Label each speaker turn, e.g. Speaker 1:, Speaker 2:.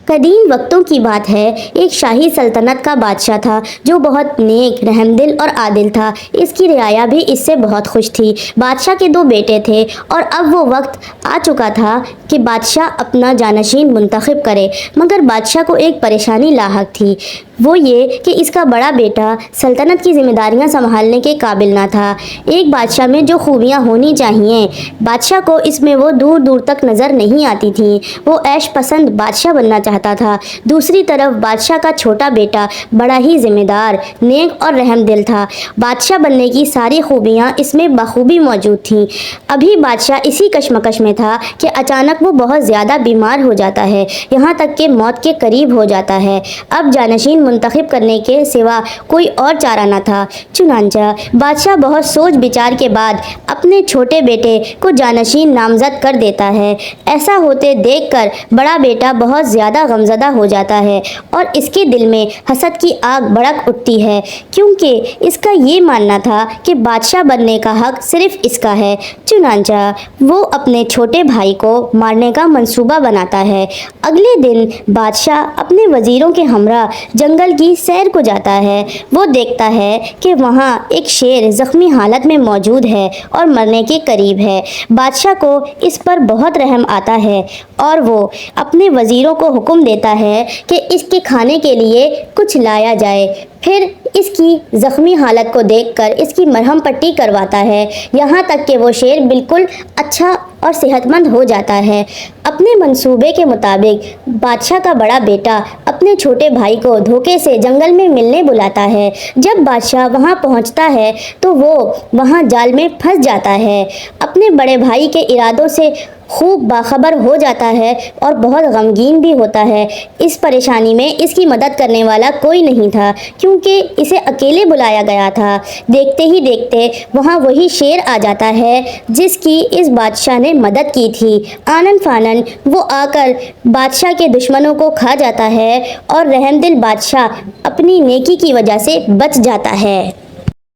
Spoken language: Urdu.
Speaker 1: قدیم وقتوں کی بات ہے، ایک شاہی سلطنت کا بادشاہ تھا جو بہت نیک، رحم دل اور عادل تھا۔ اس کی رعایا بھی اس سے بہت خوش تھی۔ بادشاہ کے 2 بیٹے تھے اور اب وہ وقت آ چکا تھا کہ بادشاہ اپنا جانشین منتخب کرے، مگر بادشاہ کو ایک پریشانی لاحق تھی، وہ یہ کہ اس کا بڑا بیٹا سلطنت کی ذمہ داریاں سنبھالنے کے قابل نہ تھا۔ ایک بادشاہ میں جو خوبیاں ہونی چاہیے، بادشاہ کو اس میں وہ دور دور تک نظر نہیں آتی تھیں۔ وہ عیش پسند بادشاہ بننا چاہتا تھا۔ دوسری طرف بادشاہ کا چھوٹا بیٹا بڑا ہی ذمہ دار، نیک اور رحم دل تھا۔ بادشاہ بننے کی ساری خوبیاں اس میں بخوبی موجود تھیں۔ ابھی بادشاہ اسی کشمکش میں تھا کہ اچانک وہ بہت زیادہ بیمار ہو جاتا ہے، یہاں تک کہ موت کے قریب ہو جاتا ہے۔ اب جانشین منتخب کرنے کے سوا کوئی اور چارہ نہ تھا، چنانچہ بادشاہ بہت سوچ بچار کے بعد اپنے چھوٹے بیٹے کو جانشین نامزد کر دیتا ہے۔ ایسا ہوتے دیکھ کر بڑا بیٹا بہت زیادہ غمزدہ ہو جاتا ہے اور اس کے دل میں حسد کی آگ بھڑک اٹھتی ہے، کیونکہ اس کا یہ ماننا تھا کہ بادشاہ بننے کا حق صرف اس کا ہے۔ چنانچہ وہ اپنے چھوٹے بھائی کو مارنے کا منصوبہ بناتا ہے۔ اگلے دن بادشاہ اپنے وزیروں کے ہمراہ جنگل کی سیر کو جاتا ہے۔ وہ دیکھتا ہے کہ وہاں ایک شیر زخمی حالت میں موجود ہے اور مرنے کے قریب ہے۔ بادشاہ کو اس پر بہت رحم آتا ہے اور وہ اپنے وزیروں کو حکم دیتا ہے کہ اس کے کھانے کے لیے کچھ لایا جائے۔ پھر اس کی زخمی حالت کو دیکھ کر اس کی مرہم پٹی کرواتا ہے، یہاں تک کہ وہ شیر بالکل اچھا اور صحت مند ہو جاتا ہے۔ اپنے منصوبے کے مطابق بادشاہ کا بڑا بیٹا اپنے چھوٹے بھائی کو دھوکے سے جنگل میں ملنے بلاتا ہے۔ جب بادشاہ وہاں پہنچتا ہے تو وہ وہاں جال میں پھنس جاتا ہے۔ اپنے بڑے بھائی کے ارادوں سے خوب باخبر ہو جاتا ہے اور بہت غمگین بھی ہوتا ہے۔ اس پریشانی میں اس کی مدد کرنے والا کوئی نہیں تھا، کیونکہ اسے اکیلے بلایا گیا تھا۔ دیکھتے ہی دیکھتے وہاں وہی شیر آ جاتا ہے جس کی اس بادشاہ نے مدد کی تھی۔ آنن فانن وہ آ کر بادشاہ کے دشمنوں کو کھا جاتا ہے اور رحم دل بادشاہ اپنی نیکی کی وجہ سے بچ جاتا ہے۔